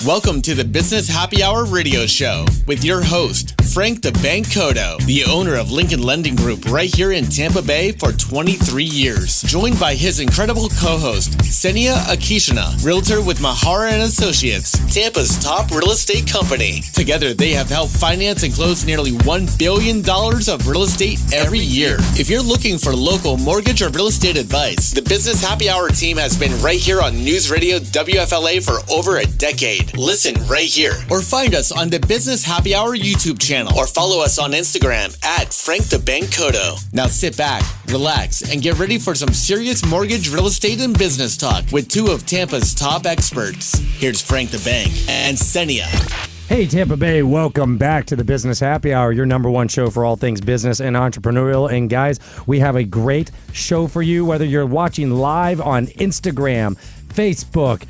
Welcome to the Business Happy Hour radio show with your host, Frank the Bank Cotto, the owner of Lincoln Lending Group right here in Tampa Bay for 23 years. Joined by his incredible co-host, Senia Akishina, realtor with Mahara and Associates, Tampa's top real estate company. Together, they have helped finance and close nearly $1 billion of real estate every year. If you're looking for local mortgage or real estate advice, the Business Happy Hour team has been right here on News Radio WFLA for over a decade. Listen right here or find us on the Business Happy Hour YouTube channel or follow us on Instagram at Frank the Bank Cotto. Now sit back, relax, and get ready for some serious mortgage, real estate, and business talk with two of Tampa's top experts. Here's Frank the Bank and Senia. Hey, Tampa Bay, welcome back to the Business Happy Hour, your number one show for all things business and entrepreneurial. And guys, we have a great show for you, whether you're watching live on Instagram, Facebook,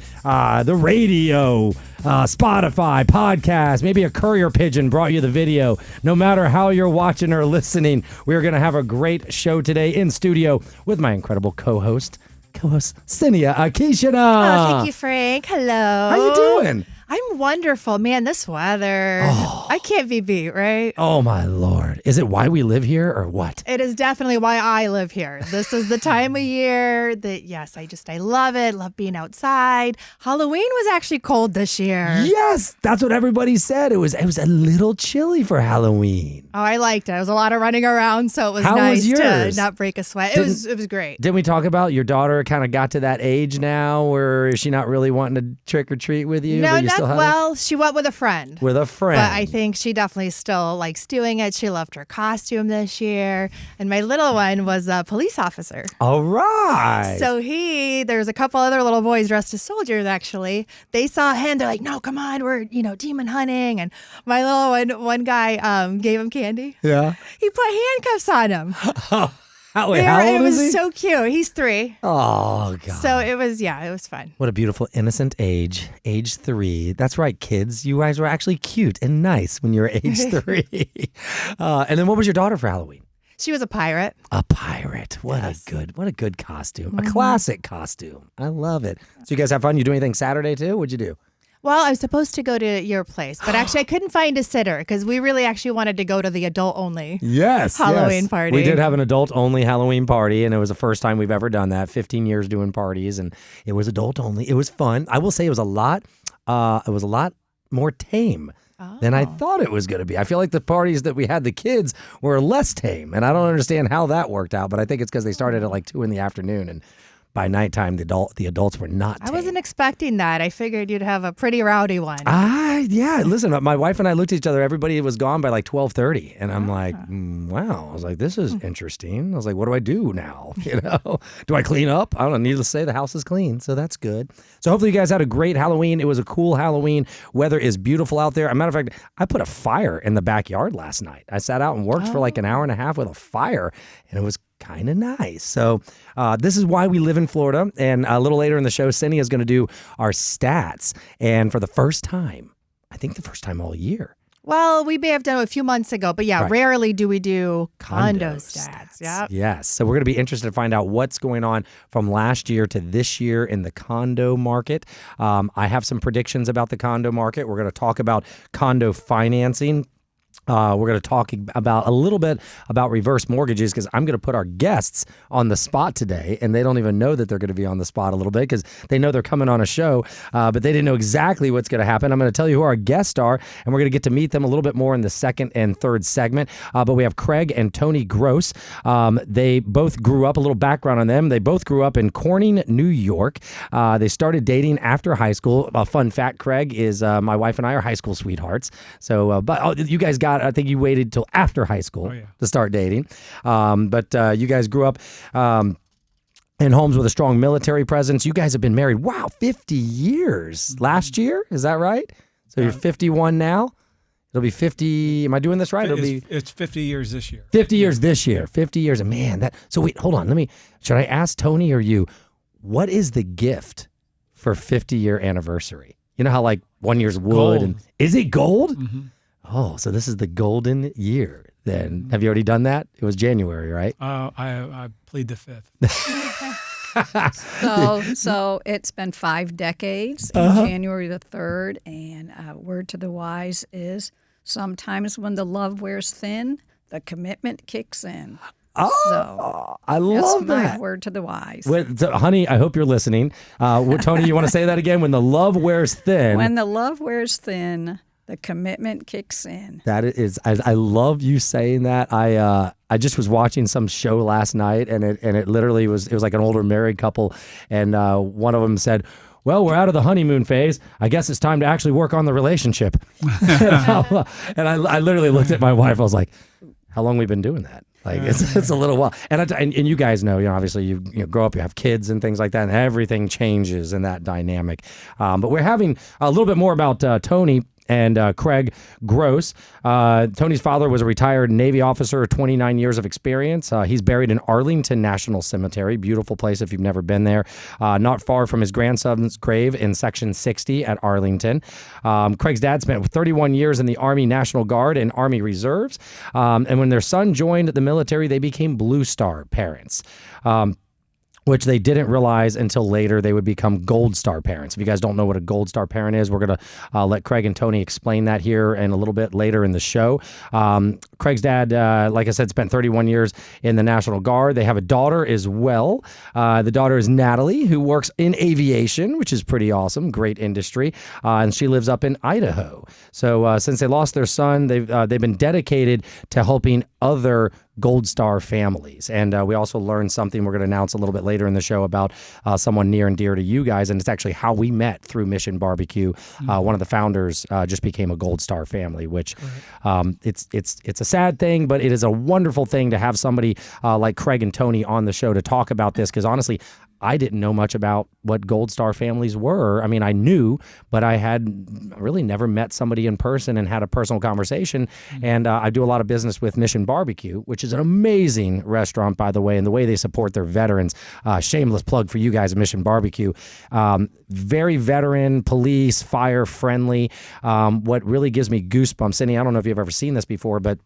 the radio, Spotify, podcast, maybe a courier pigeon brought you the video. No matter how you're watching or listening, we're going to have a great show today in studio with my incredible co-host, Senia Akishina. Oh, thank you, Frank. Hello. How you doing? I'm wonderful. Man, this weather, I can't be beat, right? Oh, my Lord. Is it why we live here or what? It is definitely why I live here. This is the time of year that, yes, I love it. Love being outside. Halloween was actually cold this year. Yes, that's what everybody said. It was a little chilly for Halloween. Oh, I liked it. It was a lot of running around, so it was nice to not break a sweat. It was great. Didn't we talk about your daughter kind of got to that age now where is she not really wanting to trick or treat with you? No, she went with a friend. With a friend. But I think she definitely still likes doing it. She loved her costume this year. And my little one was a police officer. All right. So there's a couple other little boys dressed as soldiers, actually. They saw him. They're like, no, come on. We're, demon hunting. And my little one guy gave him candy. Yeah. He put handcuffs on him. How old is he? It was so cute. He's 3. Oh, God. So it was fun. What a beautiful, innocent age 3. That's right, kids. You guys were actually cute and nice when you were age 3. And then what was your daughter for Halloween? She was a pirate. A pirate. What a good costume. Mm-hmm. A classic costume. I love it. So you guys have fun? You do anything Saturday too? What'd you do? Well, I was supposed to go to your place, but actually I couldn't find a sitter because we really actually wanted to go to the adult-only Halloween party. We did have an adult-only Halloween party, and it was the first time we've ever done that. 15 years doing parties, and it was adult-only. It was fun. I will say it was a lot more tame than I thought it was going to be. I feel like the parties that we had the kids were less tame, and I don't understand how that worked out, but I think it's because they started at like 2 in the afternoon, and by nighttime, the adults were not tame. I wasn't expecting that. I figured you'd have a pretty rowdy one. Yeah. Listen, my wife and I looked at each other. Everybody was gone by like 12:30. And I'm like, wow. I was like, this is interesting. I was like, what do I do now? Do I clean up? I don't know. Needless to say, the house is clean. So that's good. So hopefully you guys had a great Halloween. It was a cool Halloween. Weather is beautiful out there. As a matter of fact, I put a fire in the backyard last night. I sat out and worked for like an hour and a half with a fire. And it was kind of nice. So this is why we live in Florida. And a little later in the show, Senia is going to do our stats. And for the first time, I think the first time all year. Well, we may have done it a few months ago, but yeah, Rarely do we do condo stats. Yep. Yes. So we're going to be interested to find out what's going on from last year to this year in the condo market. I have some predictions about the condo market. We're going to talk about condo financing. We're going to talk about a little bit about reverse mortgages because I'm going to put our guests on the spot today, and they don't even know that they're going to be on the spot a little bit because they know they're coming on a show, but they didn't know exactly what's going to happen. I'm going to tell you who our guests are, and we're going to get to meet them a little bit more in the second and third segment. But we have Craig and TONI Gross. They both grew up, a little background on them. They both grew up in Corning, New York. They started dating after high school. A fun fact, Craig, is my wife and I are high school sweethearts. So, you guys I think you waited till after high school to start dating. But you guys grew up in homes with a strong military presence. You guys have been married, 50 years last year. Is that right? So you're 51 now? It'll be 50. Am I doing this right? It's 50 years this year. 50 years this year. 50 years. And man, so wait, hold on. Should I ask TONI or you, what is the gift for 50-year anniversary? You know how like 1 year's wood. Gold. And is it gold? Mm-hmm. Oh, so this is the golden year then. Have you already done that? It was January, right? I plead the fifth. So it's been 5 decades in January the 3rd, and word to the wise is sometimes when the love wears thin, the commitment kicks in. Oh, I love that's that. my word to the wise. So, honey, I hope you're listening. Tony, you want to say that again? When the love wears thin. When the love wears thin, the commitment kicks in. That is, I love you saying that. I just was watching some show last night, and it literally was like an older married couple, and one of them said, "Well, we're out of the honeymoon phase. I guess it's time to actually work on the relationship." and I literally looked at my wife. I was like, "How long we been doing that?" Like it's a little while, and you guys know, obviously you grow up, you have kids and things like that, and everything changes in that dynamic. But we're having a little bit more about Tony and Craig Gross. Tony's father was a retired Navy officer, 29 years of experience. He's buried in Arlington National Cemetery. Beautiful place if you've never been there. Not far from his grandson's grave in Section 60 at Arlington. Craig's dad spent 31 years in the Army National Guard and Army Reserves. And when their son joined the military, they became Blue Star parents. Which they didn't realize until later they would become Goldstar parents. If you guys don't know what a Goldstar parent is, we're going to let Craig and Toni explain that here and a little bit later in the show. Craig's dad, like I said, spent 31 years in the National Guard. They have a daughter as well. The daughter is Natalie, who works in aviation, which is pretty awesome, great industry, and she lives up in Idaho. So since they lost their son, they've been dedicated to helping other Goldstar families. And we also learned something we're going to announce a little bit later in the show about someone near and dear to you guys. And it's actually how we met through Mission Barbecue. One of the founders just became a Goldstar family, which it's a sad thing, but it is a wonderful thing to have somebody like Craig and Toni on the show to talk about this. Because honestly, I didn't know much about what Goldstar families were. I mean, I knew, but I had really never met somebody in person and had a personal conversation. And I do a lot of business with Mission Barbecue, which is an amazing restaurant, by the way, and the way they support their veterans. Shameless plug for you guys at Mission Barbecue. Very veteran, police, fire friendly. What really gives me goosebumps, Cindy, I don't know if you've ever seen this before, but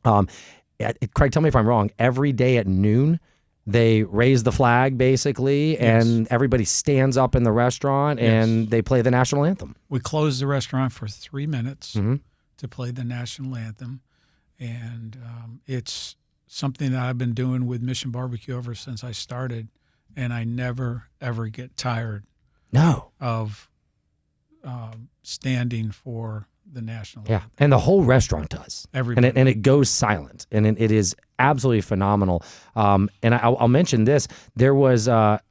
Craig, tell me if I'm wrong. Every day at noon, they raise the flag, basically, and everybody stands up in the restaurant, and they play the national anthem. We close the restaurant for 3 minutes to play the national anthem, and it's something that I've been doing with Mission Barbecue ever since I started, and I never, ever get tired of standing for the national anthem. And the whole restaurant does. Everybody. And it goes silent, and it is absolutely phenomenal. And I'll mention this. There was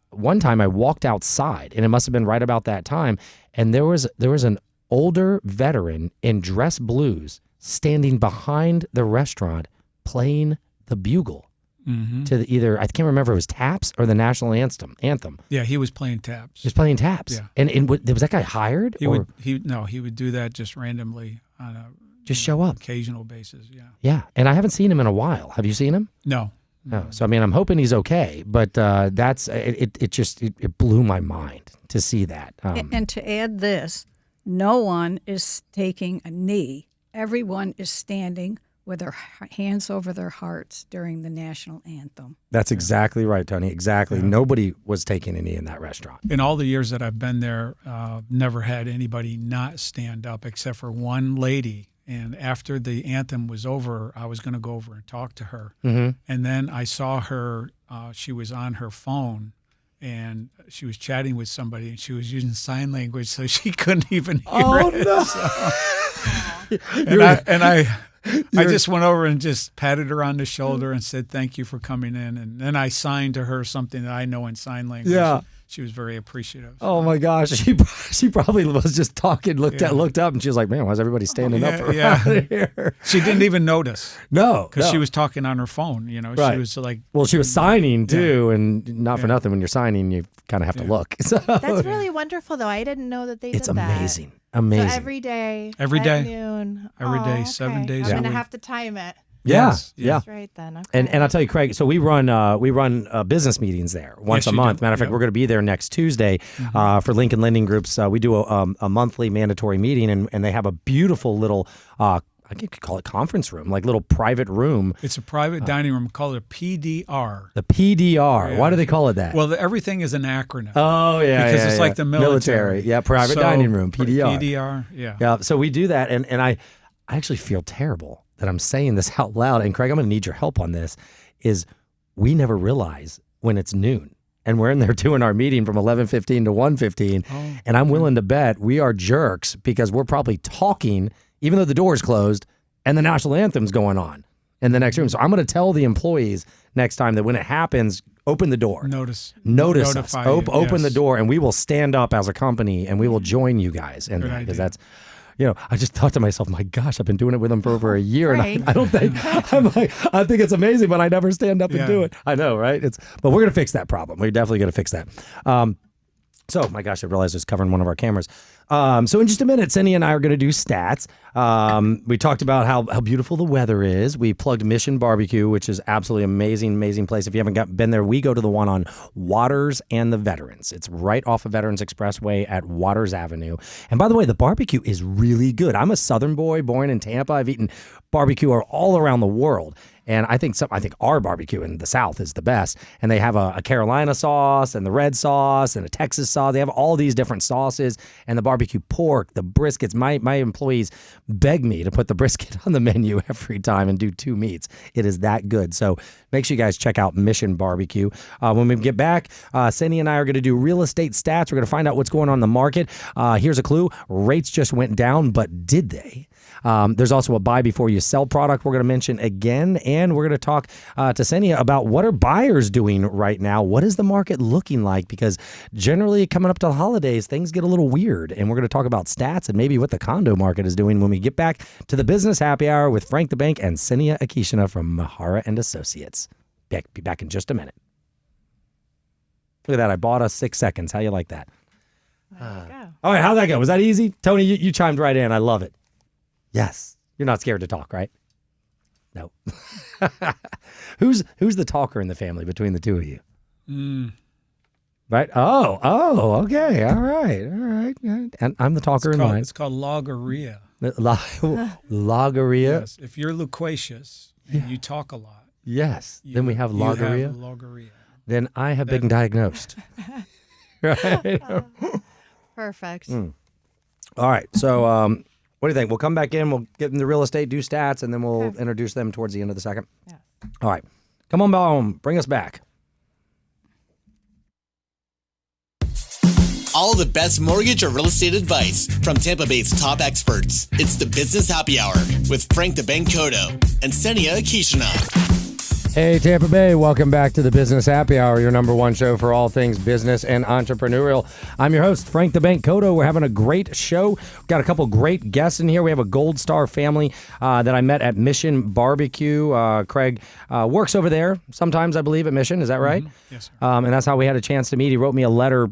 one time I walked outside, and it must have been right about that time, and there was an older veteran in dress blues standing behind the restaurant playing the bugle to either, I can't remember if it was taps or the national anthem. Yeah, he was playing taps. He was playing taps. Yeah. And was that guy hired? He would do that just randomly on a just show up occasional basis. Yeah. Yeah. And I haven't seen him in a while. Have you seen him? No. No. So I mean, I'm hoping he's okay, but that's it blew my mind to see that. And to add this, no one is taking a knee. Everyone is standing with their hands over their hearts during the national anthem. That's exactly right, Tony. Exactly. Yeah. Nobody was taking a knee in that restaurant. In all the years that I've been there, never had anybody not stand up except for one lady. And after the anthem was over, I was going to go over and talk to her. And then I saw her, she was on her phone, and she was chatting with somebody, and she was using sign language, so she couldn't even hear it. No. So. I just went over and just patted her on the shoulder and said, "Thank you for coming in." And then I signed to her something that I know in sign language. Yeah. She was very appreciative. Oh my gosh, she probably was just talking, looked up, and she was like, "Man, why is everybody standing up around here?" She didn't even notice. No, because she was talking on her phone. Right. She was like, well, she was signing too, and not for nothing. When you're signing, you kind of have to look. So that's really wonderful, though. I didn't know that they did that. It's amazing. Amazing. So every day. At noon. Every day, 7 days a week. I'm gonna have to time it. Yeah. That's right then. Okay. And I'll tell you, Craig. So we run business meetings there once a month. Matter of fact, we're going to be there next Tuesday for Lincoln Lending Groups. We do a monthly mandatory meeting, and they have a beautiful little I could call it conference room, like little private room. It's a private dining room. Call it a PDR. The PDR. Yeah. Why do they call it that? Well, everything is an acronym. Oh, yeah. Because it's like the military. Yeah, private dining room, PDR. PDR, yeah. Yeah, so we do that, and I actually feel terrible that I'm saying this out loud. And Craig, I'm going to need your help on this, is we never realize when it's noon. And we're in there doing our meeting from 11:15 to 1:15. Oh, and I'm willing to bet we are jerks because we're probably talking, even though the door is closed, and the national anthem's going on in the next room. So I'm going to tell the employees next time that when it happens, open the door. Notice us. Open the door, and we will stand up as a company, and we will join you guys. And because that's, I just thought to myself, my gosh, I've been doing it with them for over a year, and I don't think I think it's amazing, but I never stand up and do it. I know, right? But we're gonna fix that problem. We're definitely gonna fix that. So, my gosh, I realized I was covering one of our cameras. So in just a minute, Cindy and I are going to do stats. We talked about how beautiful the weather is. We plugged Mission Barbecue, which is absolutely amazing place. If you haven't been there, we go to the one on Waters and the Veterans. It's right off of Veterans Expressway at Waters Avenue. And by the way, the barbecue is really good. I'm a Southern boy born in Tampa. I've eaten barbecue all around the world. And I think our barbecue in the South is the best. And they have a Carolina sauce and the red sauce and a Texas sauce. They have all these different sauces and the barbecue pork, the briskets. My employees beg me to put the brisket on the menu every time and do 2 meats. It is that good. So make sure you guys check out Mission Barbecue. When we get back, Cindy and I are going to do real estate stats. We're going to find out what's going on in the market. Here's a clue. Rates just went down, but did they? There's also a buy before you sell product we're going to mention again, and we're going to talk to Senia about what are buyers doing right now. What is the market looking like? Because generally coming up to the holidays, things get a little weird, and we're going to talk about stats and maybe what the condo market is doing when we get back to the Business Happy Hour with Frank the Bank and Senia Akishina from Mahara and Associates. Be back in just a minute. Look at that. I bought us 6 seconds. How you like that? All right. How'd that go? Was that easy? Tony, you chimed right in. I love it. Yes. You're not scared to talk, right? No. Who's the talker in the family between the two of you? Right? Oh, okay. All right. And I'm the talker in mine. It's called logorrhea. Logorrhea? Yes. If you're loquacious and you talk a lot. Yes. Then we have logorrhea. You have logorrhea. Then I have been diagnosed. Right? Perfect. All right. So, what do you think? We'll come back in, we'll get into real estate, do stats, and then we'll introduce them towards the end of the second. Yeah. All right. Come on home. Bring us back. All the best mortgage or real estate advice from Tampa Bay's top experts. It's the Business Happy Hour with Frank the Bank Cotto and Senia Akishina. Hey, Tampa Bay, welcome back to the Business Happy Hour, your number one show for all things business and entrepreneurial. I'm your host, Frank the Bank Cotto. We're having a great show. We've got a couple great guests in here. We have a Goldstar family that I met at Mission Barbecue. Craig works over there sometimes, I believe, at Mission. Is that right? Mm-hmm. Yes, sir. And that's how we had a chance to meet. He wrote me a letter,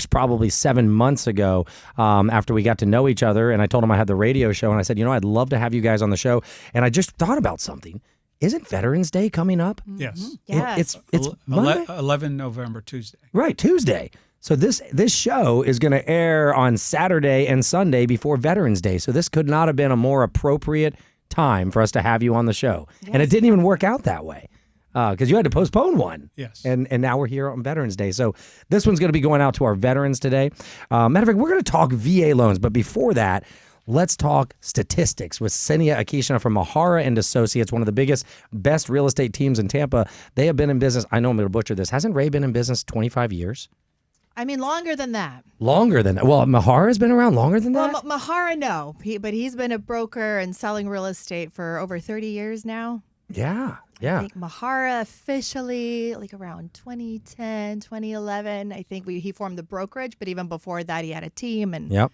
probably 7 months ago after we got to know each other. And I told him I had the radio show. And I said, I'd love to have you guys on the show. And I just thought about something. Isn't Veterans Day coming up? Yes. Yes. It's Monday? 11 November, Tuesday. Right, Tuesday. So this show is going to air on Saturday and Sunday before Veterans Day. So this could not have been a more appropriate time for us to have you on the show. Yes. And it didn't even work out that way because you had to postpone one. Yes. And now we're here on Veterans Day. So this one's going to be going out to our veterans today. Matter of fact, we're going to talk VA loans. But before that, let's talk statistics with Senia Akishina from Mahara and Associates, one of the biggest, best real estate teams in Tampa. They have been in business. I know I'm going to butcher this. Hasn't Ray been in business 25 years? I mean, longer than that. Longer than that. Well, Mahara has been around longer than that? Well, Mahara, no. But he's been a broker and selling real estate for over 30 years now. Yeah. I think Mahara officially, like around 2010, 2011, I think he formed the brokerage. But even before that, he had a team. And Yep.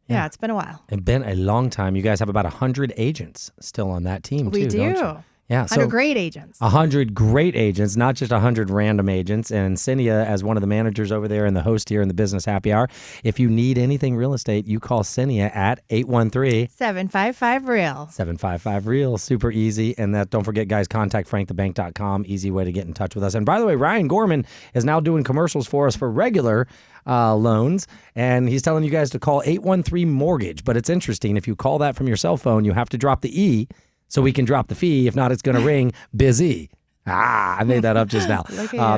Yeah, it's been a while. It's been a long time. You guys have about 100 agents still on that team, too, We do. Don't you? Yeah, 100 great agents. 100 great agents, not just 100 random agents. And Cynia, as one of the managers over there and the host here in the Business Happy Hour, if you need anything real estate, you call Cynia at 813-755-REAL. 755-REAL. Super easy. And that, don't forget, guys, contact frankthebank.com. Easy way to get in touch with us. And by the way, Ryan Gorman is now doing commercials for us for regular loans. And he's telling you guys to call 813-MORTGAGE. But it's interesting. If you call that from your cell phone, you have to drop the E so we can drop the fee. If not, it's going to ring busy. I made that up just now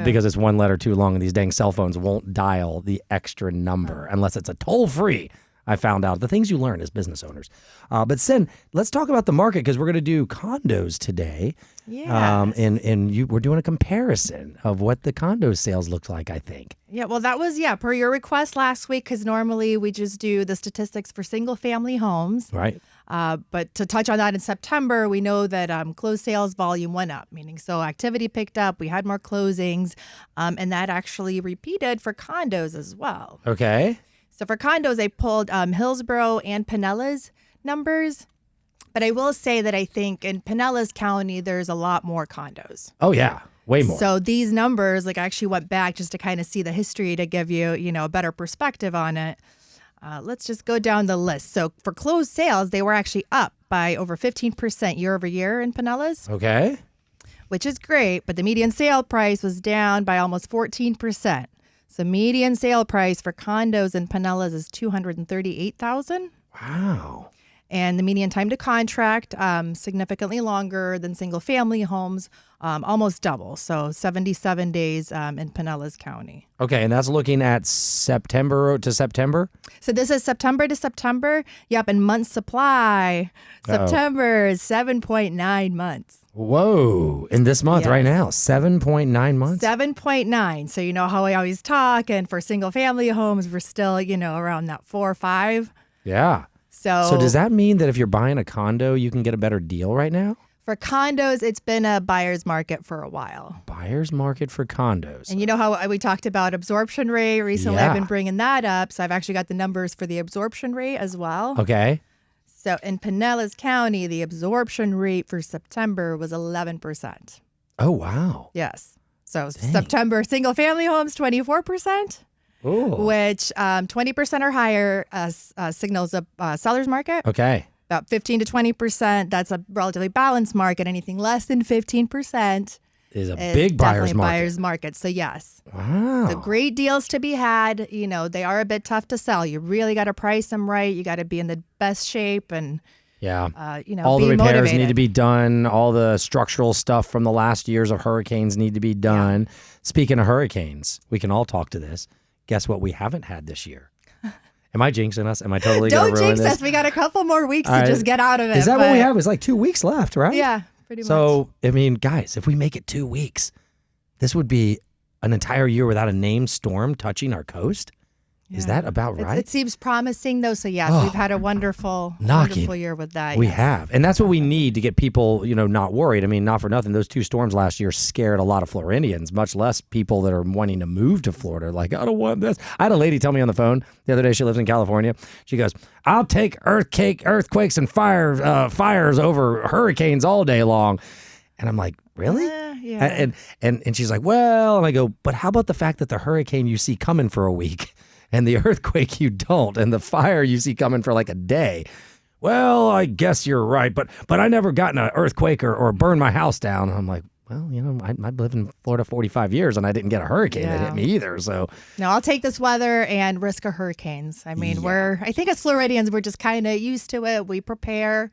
because it's one letter too long and these dang cell phones won't dial the extra number unless it's a toll free. I found out the things you learn as business owners. But Sin, let's talk about the market because we're going to do condos today. Yes. We're doing a comparison of what the condo sales looked like, I think. Yeah, well, that was, per your request last week, because normally we just do the statistics for single family homes. Right. But to touch on that, in September, we know that closed sales volume went up, meaning so activity picked up, we had more closings, and that actually repeated for condos as well. Okay. So for condos, I pulled Hillsborough and Pinellas numbers. But I will say that I think in Pinellas County, there's a lot more condos. Oh, yeah. Way more. So these numbers, I actually went back just to kind of see the history to give you, a better perspective on it. Let's just go down the list. So for closed sales, they were actually up by over 15% year over year in Pinellas. Okay. Which is great, but the median sale price was down by almost 14%. So median sale price for condos in Pinellas is $238,000. Wow. And the median time to contract, significantly longer than single family homes, almost double. So 77 days in Pinellas County. Okay, and that's looking at September to September? So this is September to September. Yep, and month supply, September is 7.9 months. Whoa. In this month Yes. right now, 7.9 months? 7.9. So you know how I always talk, and for single family homes, we're still, around that 4 or 5. Yeah. So does that mean that if you're buying a condo, you can get a better deal right now? For condos, it's been a buyer's market for a while. Buyer's market for condos. And you know how we talked about absorption rate recently? Yeah. I've been bringing that up. So I've actually got the numbers for the absorption rate as well. Okay. So in Pinellas County, the absorption rate for September was 11%. Oh, wow. Yes. So September single family homes, 24%. Ooh. Which 20% or higher signals a seller's market. Okay. About 15 to 20%, that's a relatively balanced market. Anything less than 15% is a big buyer's market. Buyer's market. So yes. Wow. So great deals to be had. They are a bit tough to sell. You really got to price them right. You got to be in the best shape and yeah. all the repairs motivated. need to be done. All the structural stuff from the last years of hurricanes need to be done. Yeah. Speaking of hurricanes, we can all talk to this. Guess what we haven't had this year? Am I jinxing us? Am I totally going to ruin this? Don't jinx us. We got a couple more weeks to just get out of it. Is that what we have? It's like 2 weeks left, right? Yeah, pretty much. So, I mean, guys, if we make it 2 weeks, this would be an entire year without a named storm touching our coast. Yeah. Is that about right? It seems promising, though. So, yes, we've had a wonderful year with that. We have. And that's what we need to get people, not worried. I mean, not for nothing. Those 2 storms last year scared a lot of Floridians, much less people that are wanting to move to Florida. Like, I don't want this. I had a lady tell me on the phone the other day, she lives in California. She goes, I'll take earthquakes and fires over hurricanes all day long. And I'm like, really? Yeah. And she's like, well, and I go, but how about the fact that the hurricane you see coming for a week? And the earthquake you don't, and the fire you see coming for like a day. Well, I guess you're right, but I never gotten an earthquake or burned my house down. And I'm like, well, I've lived in Florida 45 years, and I didn't get a hurricane that hit me either. So no, I'll take this weather and risk a hurricanes. I mean, I think as Floridians, we're just kind of used to it. We prepare,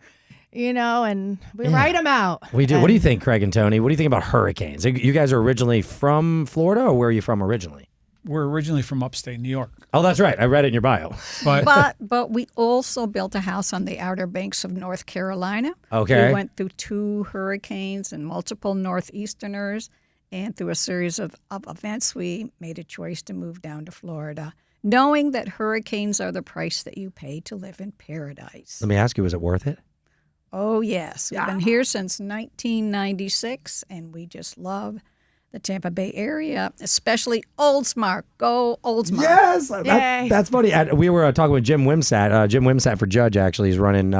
and we ride them out. We do. What do you think, Craig and Tony? What do you think about hurricanes? You guys are originally from Florida, or where are you from originally? We're originally from upstate New York. Oh, that's right. I read it in your bio. But we also built a house on the Outer Banks of North Carolina. Okay. We went through 2 hurricanes and multiple northeasterners, and through a series of events, we made a choice to move down to Florida, knowing that hurricanes are the price that you pay to live in paradise. Let me ask you, was it worth it? Oh, yes. We've been here since 1996, and we just love the Tampa Bay area, especially Oldsmar. Go Oldsmar. Yes, Yay. that's funny. We were talking with Jim Wimsat. Jim Wimsat for judge actually is running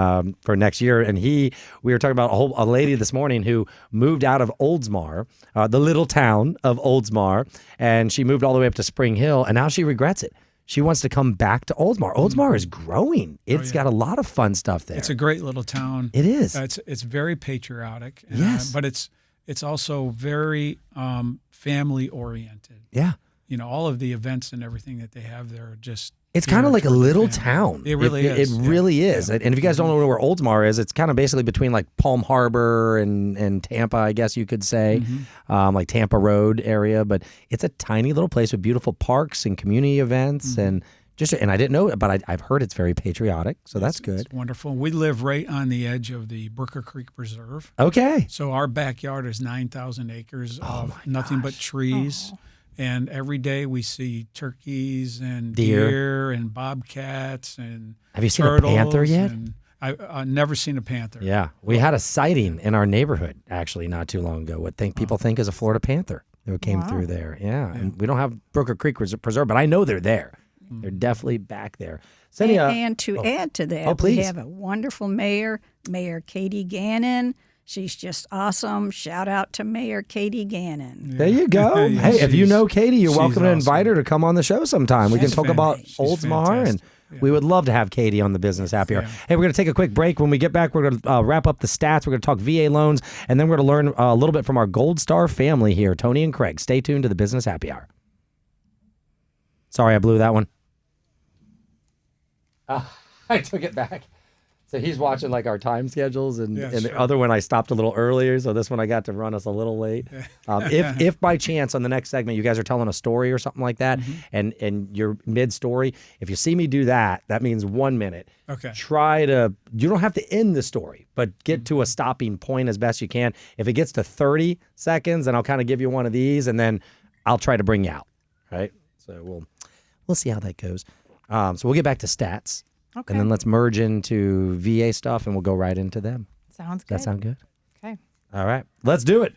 for next year, and we were talking about a lady this morning who moved out of Oldsmar, the little town of Oldsmar, and she moved all the way up to Spring Hill, and now she regrets it. She wants to come back to Oldsmar. Oldsmar is growing. It's got a lot of fun stuff there. It's a great little town. It is. It's very patriotic. Yes. But it's also very family oriented. Yeah. You know, all of the events and everything that they have there are just. It's kind of like a little town. It really is. It really is. And if you guys don't know where Oldsmar is, it's kind of basically between like Palm Harbor and Tampa, I guess you could say, like Tampa Road area. But it's a tiny little place with beautiful parks and community events and I didn't know it, but I've heard it's very patriotic, so that's good. It's wonderful. We live right on the edge of the Brooker Creek Preserve. Okay. So our backyard is 9,000 acres of nothing but trees. And every day we see turkeys and deer and bobcats and Have you seen a turtles panther yet? I've never seen a panther. Yeah. We had a sighting in our neighborhood, actually, not too long ago. What people think is a Florida panther that came through there. Yeah. And we don't have Brooker Creek Preserve, but I know they're there. They're definitely back there. And to add to that, please. we have a wonderful mayor, Mayor Katie Gannon. She's just awesome. Shout out to Mayor Katie Gannon. There you go. Yeah, hey, if you know Katie, you're welcome to awesome. invite her to come on the show sometime. We can talk about She's Oldsmar, and fantastic. we would love to have Katie on the Business Happy Hour. Yeah. Hey, we're going to take a quick break. When we get back, we're going to wrap up the stats. We're going to talk VA loans, and then we're going to learn a little bit from our Goldstar family here, Tony and Craig. Stay tuned to the Business Happy Hour. Sorry, I blew that one. I took it back. So he's watching like our time schedules, and the other one I stopped a little earlier. So this one I got to run us a little late. If by chance on the next segment you guys are telling a story or something like that, and you're mid story, if you see me do that, that means 1 minute. Okay. You don't have to end the story, but get to a stopping point as best you can. If it gets to 30 seconds, then I'll kind of give you one of these, and then I'll try to bring you out. Right. So we'll see how that goes. So we'll get back to stats. Okay. And then let's merge into VA stuff, and we'll go right into them. Sounds good. That sound good? Okay. All right. Let's do it.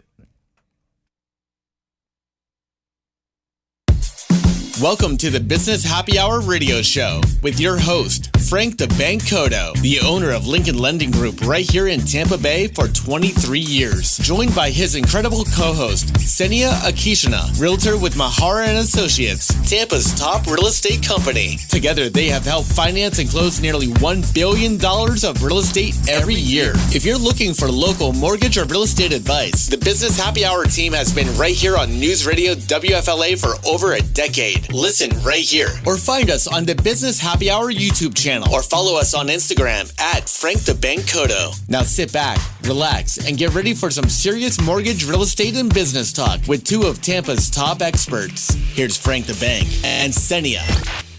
Welcome to the Business Happy Hour radio show with your host, Frank the Bank Cotto, the owner of Lincoln Lending Group right here in Tampa Bay for 23 years. Joined by his incredible co-host, Senia Akishina, realtor with Mahara and Associates, Tampa's top real estate company. Together, they have helped finance and close nearly $1 billion of real estate every year. If you're looking for local mortgage or real estate advice, the Business Happy Hour team has been right here on News Radio WFLA for over a decade. Listen right here or find us on the Business Happy Hour YouTube channel or follow us on Instagram at Frank the Bank Cotto. Now sit back, relax, and get ready for some serious mortgage, real estate, and business talk with two of Tampa's top experts. Here's Frank the Bank and Senia.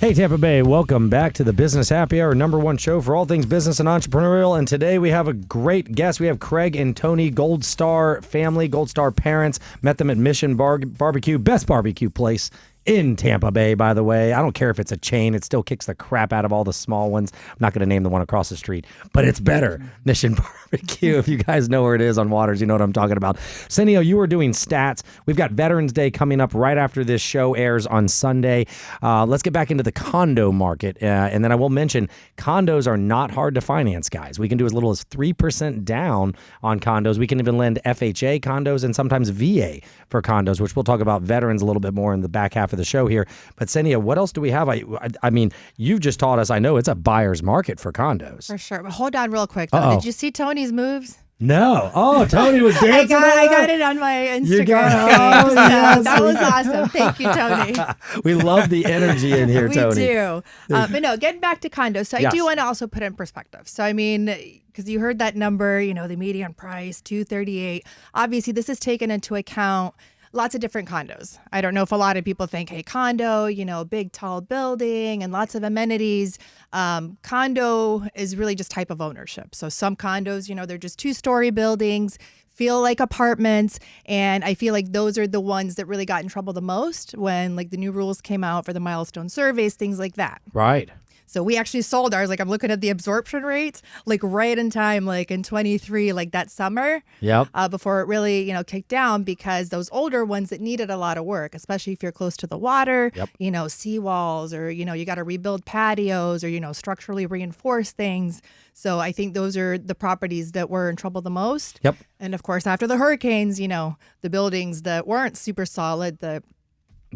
Hey, Tampa Bay, welcome back to the Business Happy Hour, #1 show for all things business and entrepreneurial. And today we have a great guest. We have Craig and TONI, Goldstar family, Goldstar parents. Met them at Mission Barbecue, best barbecue place in Tampa Bay, by the way. I don't care if it's a chain. It still kicks the crap out of all the small ones. I'm not going to name the one across the street, but it's better. Mission Barbecue. If you guys know where it is on Waters, you know what I'm talking about. Senio, you were doing stats. We've got Veterans Day coming up right after this show airs on Sunday. Let's get back into the condo market. And then I will mention condos are not hard to finance, guys. We can do as little as 3% down on condos. We can even lend FHA condos and sometimes VA for condos, which we'll talk about veterans a little bit more in the back half of the show here. But Senia, what else do we have? I mean, you've just taught us, I know it's a buyer's market for condos. For sure. But hold on real quick, though. Did you see Tony's moves? No. Oh, Tony was dancing. I got it on my Instagram. You got it. page. Yes. That was awesome. Thank you, Tony. We love the energy in here, Tony. We do. But no, getting back to condos. So I Yes. do want to also put it in perspective. So, I mean, because you heard that number, the median price, $238. Obviously, this is taken into account lots of different condos. I don't know if a lot of people think, hey, condo, big, tall building and lots of amenities. Condo is really just type of ownership. So some condos, they're just 2-story buildings, feel like apartments. And I feel like those are the ones that really got in trouble the most when like the new rules came out for the milestone surveys, things like that. Right. So we actually sold ours. Like I'm looking at the absorption rate, like right in time, like in 23, like that summer. Yep. Before it really, kicked down, because those older ones that needed a lot of work, especially if you're close to the water, Yep. Seawalls, or, you got to rebuild patios, or, structurally reinforce things. So I think those are the properties that were in trouble the most. Yep. And of course, after the hurricanes, the buildings that weren't super solid, the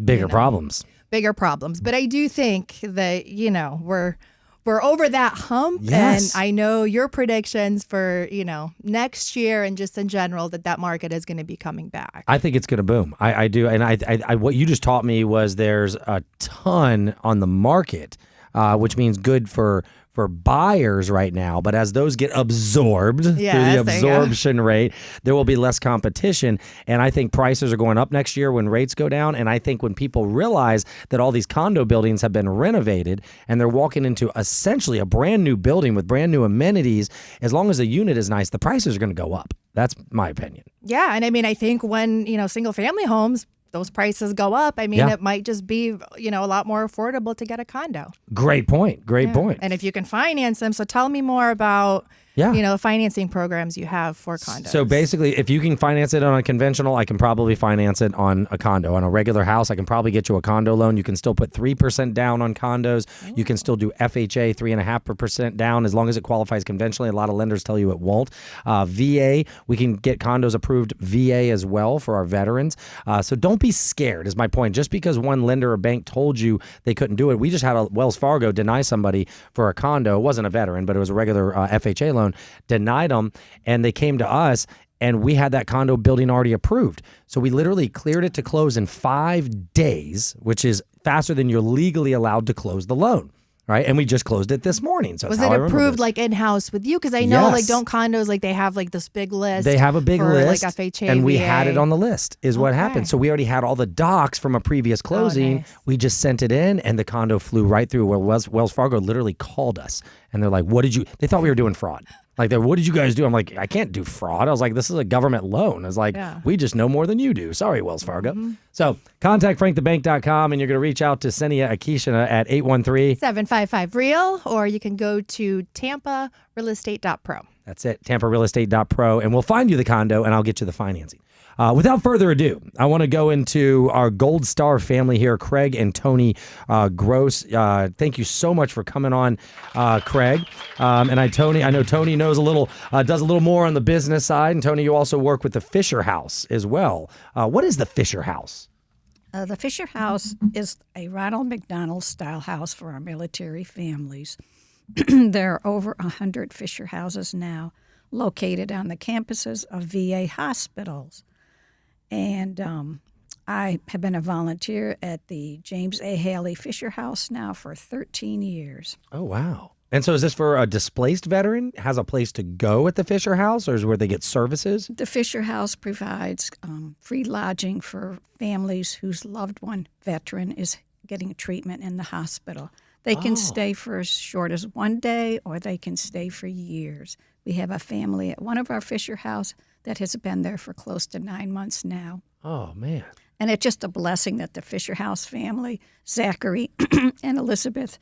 Bigger problems. bigger problems. But I do think that, we're over that hump. Yes. And I know your predictions for, next year and just in general that market is going to be coming back. I think it's going to boom. I do. And I what you just taught me was there's a ton on the market, which means good for buyers right now, but as those get absorbed through the absorption rate, there will be less competition. And I think prices are going up next year when rates go down. And I think when people realize that all these condo buildings have been renovated and they're walking into essentially a brand new building with brand new amenities, as long as the unit is nice, the prices are going to go up. That's my opinion. Yeah. And I mean, I think when, single family homes, those prices go up, it might just be, a lot more affordable to get a condo. Great point. Great point. And if you can finance them. So tell me more about, financing programs you have for condos. So basically, if you can finance it on a conventional, I can probably finance it on a condo. On a regular house, I can probably get you a condo loan. You can still put 3% down on condos. Oh. You can still do FHA 3.5% down as long as it qualifies conventionally. A lot of lenders tell you it won't. VA, we can get condos approved VA as well for our veterans. So don't be scared is my point. Just because one lender or bank told you they couldn't do it. We just had a Wells Fargo deny somebody for a condo. It wasn't a veteran, but it was a regular FHA loan. Denied them, and they came to us, and we had that condo building already approved. So we literally cleared it to close in 5 days, which is faster than you're legally allowed to close the loan. Right. And we just closed it this morning. So was it approved like in-house with you? Because I know don't condos, like they have like this big list. They have a big list. Like FHA, and we VA. had it on the list is what happened. So we already had all the docs from a previous closing. Nice. We just sent it in and the condo flew right through. Well, Wells Fargo literally called us and they're like, they thought we were doing fraud. Like, what did you guys do? I'm like, I can't do fraud. I was like, this is a government loan. I was like, we just know more than you do. Sorry, Wells Fargo. Mm-hmm. So contact frankthebank.com and you're going to reach out to Senia Akishina at 813-755-REAL, or you can go to tamparealestate.pro. That's it, tamparealestate.pro, and we'll find you the condo and I'll get you the financing. Without further ado, I want to go into our Goldstar family here, Craig and TONI Gross. Thank you so much for coming on, Craig. I know TONI knows does a little more on the business side. And TONI, you also work with the Fisher House as well. What is the Fisher House? The Fisher House is a Ronald McDonald style house for our military families. There are over 100 Fisher houses now located on the campuses of VA hospitals. And I have been a volunteer at the James A. Haley Fisher House now for 13 years. Oh, wow. And so is this for a displaced veteran? Has a place to go at the Fisher House, or is it where they get services? The Fisher House provides free lodging for families whose loved one veteran is getting treatment in the hospital. They can stay for as short as 1 day, or they can stay for years. We have a family at one of our Fisher House that has been there for close to 9 months now. Oh, man. And it's just a blessing that the Fisher House family, Zachary and Elizabeth,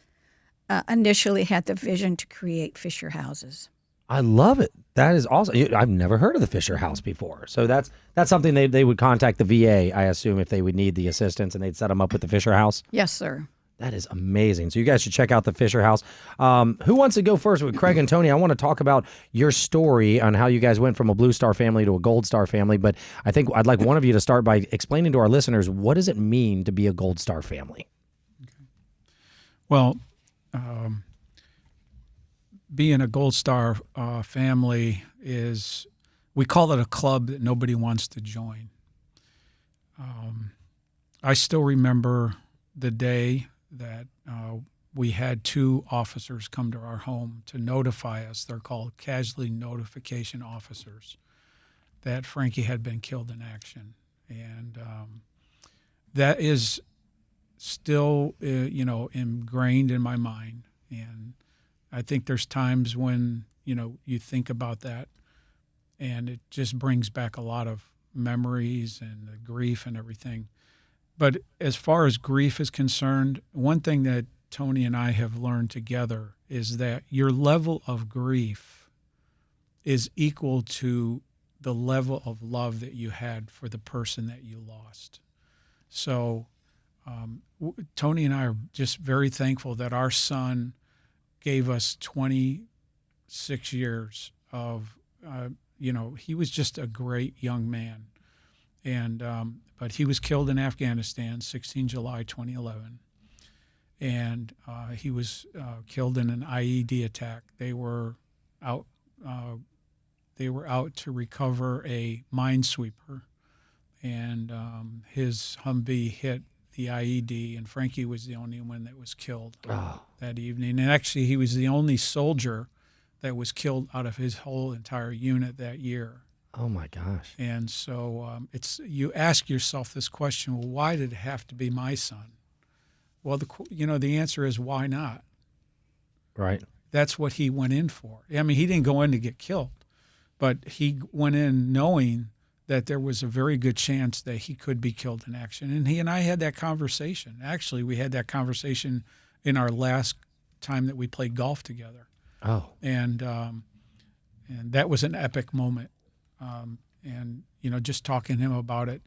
initially had the vision to create Fisher Houses. I love it. That is awesome. I've never heard of the Fisher House before. So that's something they would contact the VA, I assume, if they would need the assistance, and they'd set them up with the Fisher House? Yes, sir. That is amazing. So you guys should check out the Fisher House. Who wants to go first with Craig and TONI? I want to talk about your story on how you guys went from a Blue Star family to a Gold Star family. But I think I'd like one of you to start by explaining to our listeners, what does it mean to be a Gold Star family? Okay. Well, being a Gold Star family is, we call it a club that nobody wants to join. I still remember the day that we had 2 officers come to our home to notify us. They're called casualty notification officers, that Frankie had been killed in action. And that is still, ingrained in my mind. And I think there's times when, you think about that and it just brings back a lot of memories and the grief and everything. But as far as grief is concerned, one thing that Toni and I have learned together is that your level of grief is equal to the level of love that you had for the person that you lost. So Toni and I are just very thankful that our son gave us 26 years of, he was just a great young man. And but he was killed in Afghanistan, 16 July 2011. And he was killed in an IED attack. They were out to recover a minesweeper, and his Humvee hit the IED, and Frankie was the only one that was killed that evening. And actually, he was the only soldier that was killed out of his whole entire unit that year. Oh my gosh! And so you ask yourself this question: well, why did it have to be my son? Well, the answer is why not? Right. That's what he went in for. I mean, he didn't go in to get killed, but he went in knowing that there was a very good chance that he could be killed in action. And he and I had that conversation. Actually, we had that conversation in our last time that we played golf together. Oh. And that was an epic moment. Just talking to him about it.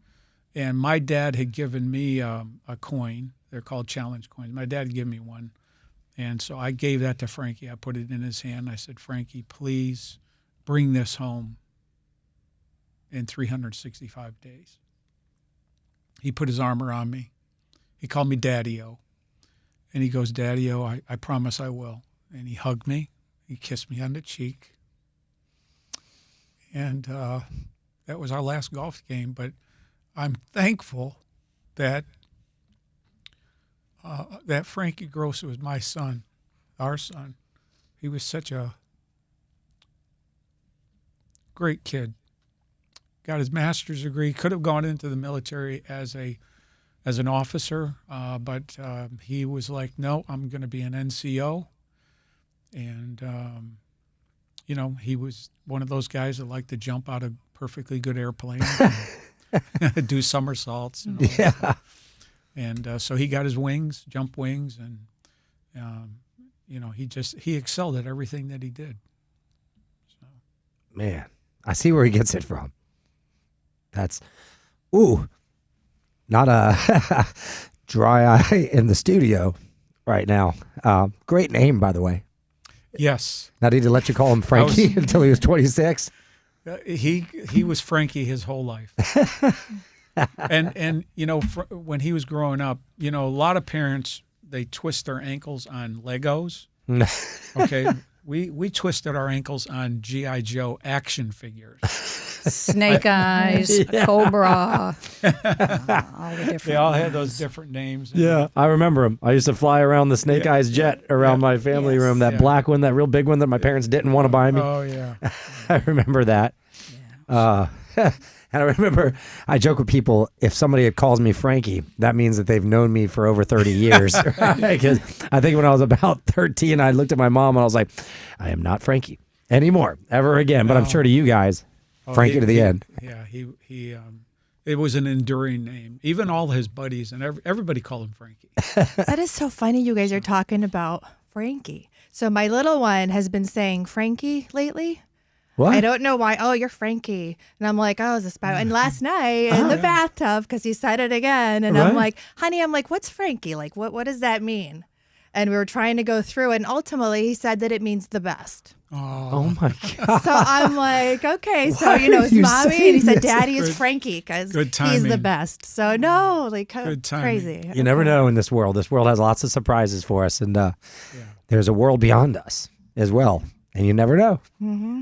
And my dad had given me a coin. They're called challenge coins. My dad had given me one. And so I gave that to Frankie. I put it in his hand. I said, Frankie, please bring this home in 365 days. He put his arm around me. He called me Daddy-O. And he goes, Daddy-O, I promise I will. And he hugged me. He kissed me on the cheek. And that was our last golf game. But I'm thankful that that Frankie Gross was my son, our son. He was such a great kid. Got his master's degree. Could have gone into the military as an officer, but he was like, no, I'm going to be an NCO. And he was one of those guys that liked to jump out of perfectly good airplanes, and do somersaults. And all that. And so he got his wings, jump wings, and he excelled at everything that he did. So. Man, I see where he gets it from. That's, not a dry eye in the studio right now. Great name, by the way. Yes. Now, did he let you call him Frankie until he was 26? He was Frankie his whole life. And when he was growing up, a lot of parents, they twist their ankles on Legos. Okay. We twisted our ankles on G.I. Joe action figures. Snake Eyes, Cobra, all the different They all ones. had those different names. Yeah, I remember him. I used to fly around the Snake Eyes jet around my family room, that black one, that real big one that my parents didn't want to buy me. Oh, yeah. I remember that. Yeah. And I remember I joke with people, if somebody calls me Frankie, that means that they've known me for over 30 years. Because I think when I was about 13, I looked at my mom and I was like, I am not Frankie anymore, ever again. But I'm sure to you guys, Frankie to the end. Yeah, he it was an enduring name. Even all his buddies and everybody called him Frankie. That is so funny you guys are talking about Frankie. So my little one has been saying Frankie lately. What? I don't know why. Oh, you're Frankie. And I'm like, oh, is this about? And last night in the bathtub, because he said it again. And I'm like, honey, what's Frankie? Like, what does that mean? And we were trying to go through. And ultimately, he said that it means the best. Oh my God. So I'm like, okay. So, it's you mommy. saying And he said, this? daddy is Frankie because Good he's timing. the best. So, no, like, Good timing. crazy. You never know in this world. This world has lots of surprises for us. And there's a world beyond us as well. And you never know,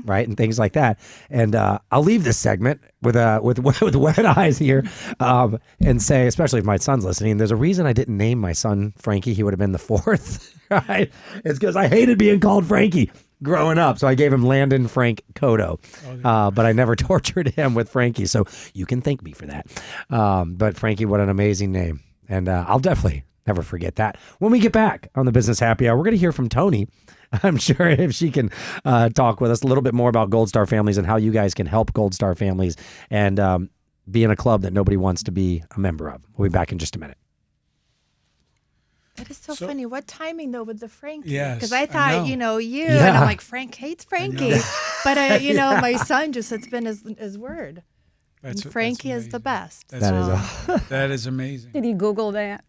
right? And things like that. And I'll leave this segment with wet eyes here, and say, especially if my son's listening, there's a reason I didn't name my son Frankie. He would have been the fourth, right? It's because I hated being called Frankie growing up. So I gave him Landon Frank Cotto, but I never tortured him with Frankie. So you can thank me for that. But Frankie, what an amazing name. And I'll definitely never forget that. When we get back on the Business Happy Hour, we're going to hear from Toni. I'm sure if she can talk with us a little bit more about Goldstar families and how you guys can help Goldstar families and be in a club that nobody wants to be a member of. We'll be back in just a minute. That is so so funny. What timing though with the Frankie? Yes, Because I I thought, know. you, Yeah. and I'm like, Frank hates Frankie. But, my son just, it's been his word. And Frankie is the best. That is amazing. Did he Google that?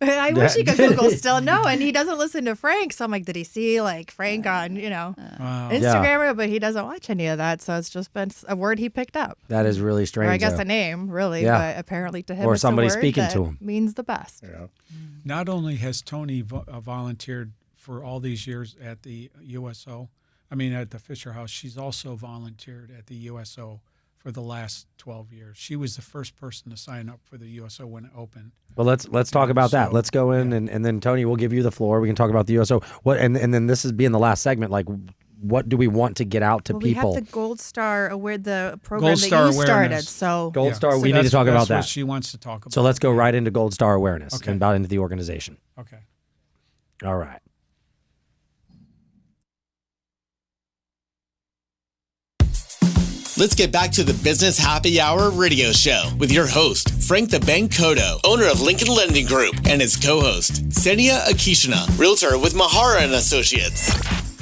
I wish he could Google still. No, and he doesn't listen to Frank. So I'm like, did he see like Frank on, Wow. Instagram? But he doesn't watch any of that. So it's just been a word he picked up. That is really strange. Or I guess though. a name, really. Yeah. But apparently to him, Or it's somebody a word speaking that to him. means the best. Yeah. Not only has Tony volunteered for all these years at the USO, at the Fisher House, she's also volunteered at the USO for the last 12 years. She was the first person to sign up for the USO when it opened. Well, let's talk about that. So, Let's go in and then Tony, we'll give you the floor. We can talk about the USO. What and then this is being the last segment. Like, what do we want to get out to people? We have the Goldstar Award, the program that Goldstar you started. awareness. So Goldstar, So we need to talk about that's that. what she wants to talk about. So let's go right into Gold Star awareness Okay. and about into the organization. Okay. All right. Let's get back to the Business Happy Hour radio show with your host, Frank the Bank Cotto, owner of Lincoln Lending Group, and his co-host, Senia Akishina, realtor with Mahara and Associates.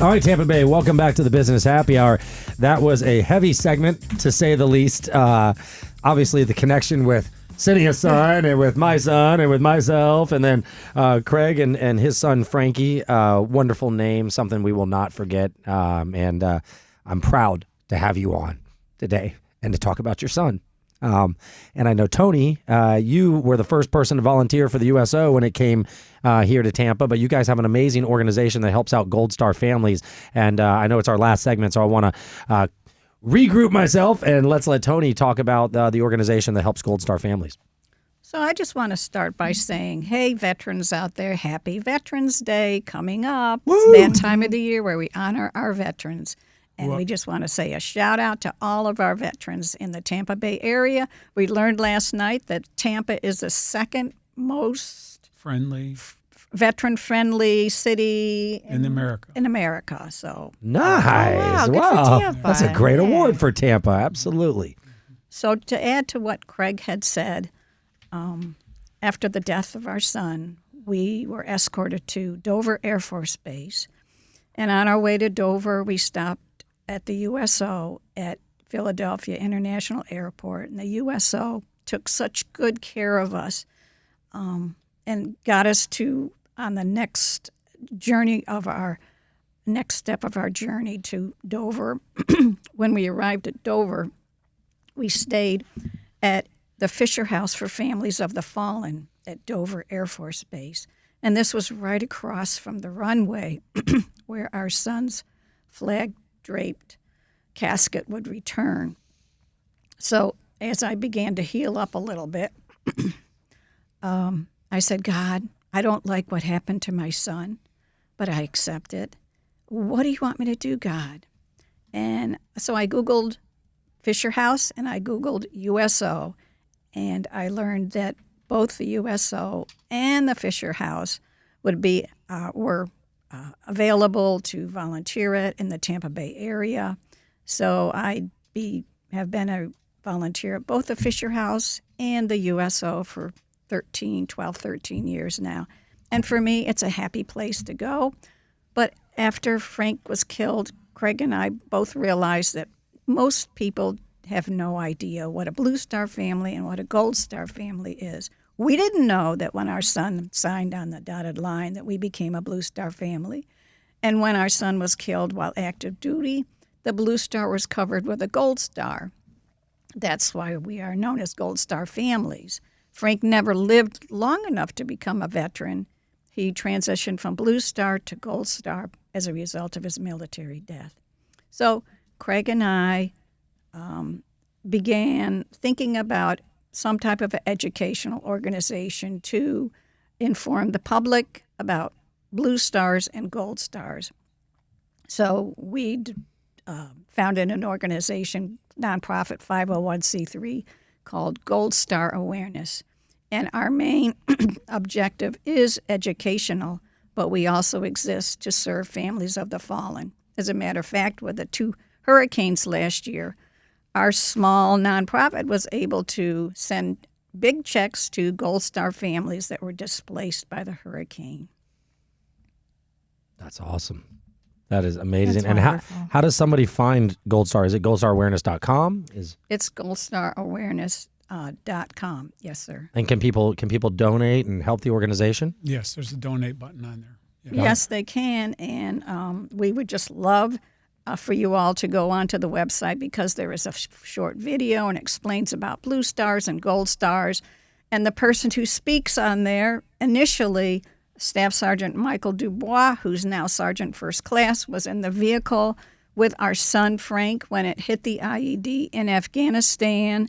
All right, Tampa Bay, welcome back to the Business Happy Hour. That was a heavy segment, to say the least. Obviously, the connection with Senia's son and with my son and with myself, and then Craig and his son, Frankie. Wonderful name, something we will not forget. And I'm proud to have you on today and to talk about your son. And I know, Tony, you were the first person to volunteer for the USO when it came here to Tampa, but you guys have an amazing organization that helps out Goldstar families. And I know it's our last segment, so I want to regroup myself and let's let Tony talk about the organization that helps Goldstar families. So I just want to start by saying, hey, veterans out there, happy Veterans Day coming up. Woo! It's that time of the year where we honor our veterans. And we just want to say a shout out to all of our veterans in the Tampa Bay area. We learned last night that Tampa is the second most Friendly veteran-friendly city in America. In America, so Nice. wow, good for Tampa. That's a great Yeah. award for Tampa. Absolutely. So to add to what Craig had said, after the death of our son, we were escorted to Dover Air Force Base, and on our way to Dover, we stopped at the USO at Philadelphia International Airport, and the USO took such good care of us and got us to on the next step of our journey to Dover. When we arrived at Dover, we stayed at the Fisher House for Families of the Fallen at Dover Air Force Base. And this was right across from the runway where our son's flag-draped casket would return. So as I began to heal up a little bit, I said, God, I don't like what happened to my son, but I accept it. What do you want me to do, God? And so I Googled Fisher House and I Googled USO, and I learned that both the USO and the Fisher House were available to volunteer at in the Tampa Bay area. So I have been a volunteer at both the Fisher House and the USO for 12, 13 years now. And for me, it's a happy place to go. But after Frank was killed, Craig and I both realized that most people have no idea what a Blue Star family and what a Gold Star family is. We didn't know that when our son signed on the dotted line that we became a Blue Star family. And when our son was killed while active duty, the Blue Star was covered with a Gold Star. That's why we are known as Gold Star families. Frank never lived long enough to become a veteran. He transitioned from Blue Star to Gold Star as a result of his military death. So Craig and I began thinking about some type of educational organization to inform the public about Blue Stars and Gold Stars. So we founded an organization, nonprofit 501c3, called Gold Star Awareness. And our main objective is educational, but we also exist to serve families of the fallen. As a matter of fact, with the 2 hurricanes last year, our small nonprofit was able to send big checks to Gold Star families that were displaced by the hurricane. That's awesome. That is amazing. That's And wonderful. how does somebody find Gold Star? Is it goldstar.awareness.com? It's goldstarawareness.com. Yes, sir. And can people donate and help the organization? Yes, there's a donate button on there. Yeah. Yes, they can. And we would just love for you all to go onto the website because there is a short video and explains about blue stars and gold stars. And the person who speaks on there initially, Staff Sergeant Michael Dubois, who's now Sergeant First Class, was in the vehicle with our son Frank when it hit the IED in Afghanistan.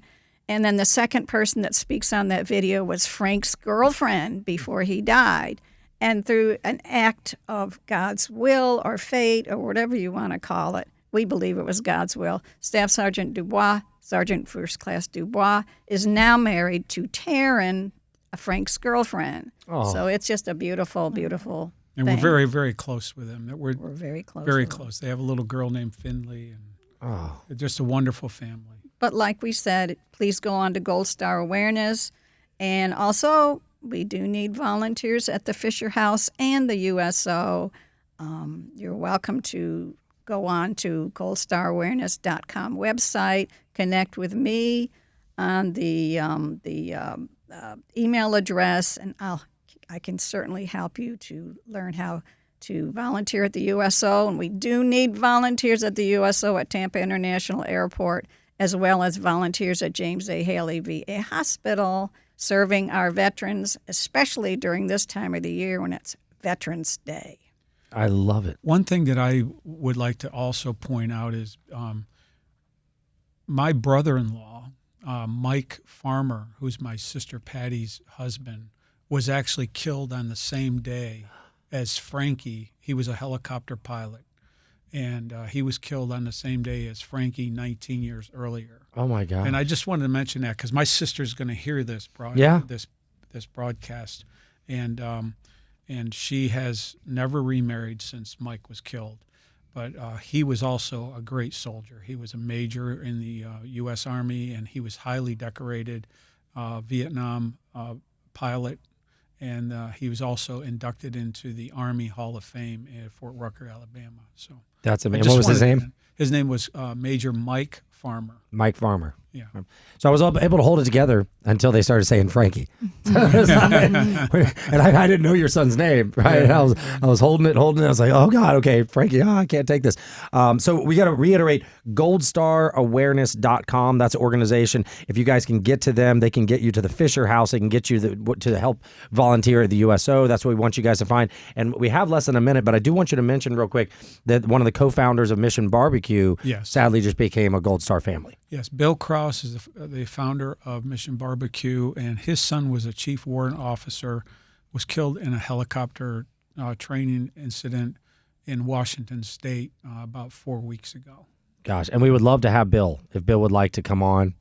And then the second person that speaks on that video was Frank's girlfriend before he died. And through an act of God's will or fate or whatever you want to call it, we believe it was God's will, Staff Sergeant Dubois, Sergeant First Class Dubois, is now married to Taryn, Frank's girlfriend. Oh. So it's just a beautiful, beautiful And thing. we're very, very close with them. We're We're very close. very with them. close. They have a little girl named Finley, and Oh, they're just a wonderful family. But like we said, please go on to Gold Star Awareness. And also, we do need volunteers at the Fisher House and the USO. You're welcome to go on to goldstarawareness.com website, connect with me on the email address, and I can certainly help you to learn how to volunteer at the USO. And we do need volunteers at the USO at Tampa International Airport, as well as volunteers at James A. Haley VA Hospital, serving our veterans, especially during this time of the year when it's Veterans Day. I love it. One thing that I would like to also point out is my brother-in-law, Mike Farmer, who's my sister Patty's husband, was actually killed on the same day as Frankie. He was a helicopter pilot, and he was killed on the same day as Frankie 19 years earlier. Oh my God. And I just wanted to mention that because my sister's going to hear this this broadcast, and she has never remarried since Mike was killed. But he was also a great soldier. He was a major in the U.S. Army, and he was highly decorated Vietnam pilot. And he was also inducted into the Army Hall of Fame at Fort Rucker, Alabama. So That's I amazing. just What was his wanted to- name? His name was Major Mike Farmer. Mike Farmer. Yeah. So I was able to hold it together until they started saying Frankie. And I didn't know your son's name, right? And I was holding it. I was like, oh God, okay, Frankie, I can't take this. So we got to reiterate, goldstarawareness.com. That's an organization. If you guys can get to them, they can get you to the Fisher House. They can get you to help volunteer at the USO. That's what we want you guys to find. And we have less than a minute, but I do want you to mention real quick that one of the co-founders of Mission Barbecue sadly just became a Gold Star family. Yes, Bill Krause is the founder of Mission Barbecue, and his son was a chief warrant officer, was killed in a helicopter training incident in Washington State about 4 weeks ago. Gosh, and we would love to have Bill, if Bill would like to come on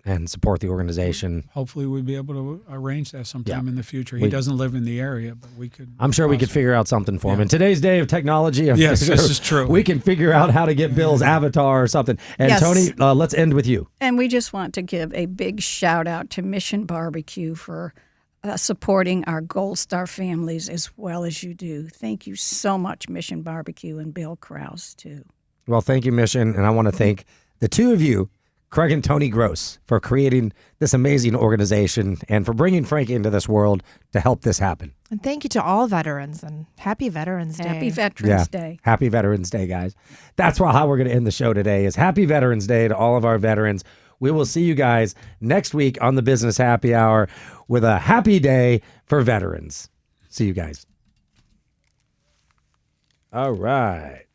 and support the organization. Hopefully we'll be able to arrange that sometime in the future. He We- doesn't live in the area, but we could. I'm sure we could figure out something for him. In today's day of technology, I'm Yes, sure this is true. we can figure out how to get Bill's avatar or something. And Yes. Toni, let's end with you. And we just want to give a big shout out to Mission Barbecue for supporting our Gold Star families as well as you do. Thank you so much, Mission Barbecue, and Bill Krause, too. Well, thank you, Mission. And I want to thank the two of you, Craig and Toni Gross, for creating this amazing organization and for bringing Frankie into this world to help this happen. And thank you to all veterans and happy Veterans Day. Happy Veterans Day. Happy Veterans Day, guys. That's how we're going to end the show today is Happy Veterans Day to all of our veterans. We will see you guys next week on the Business Happy Hour with a happy day for veterans. See you guys. All right.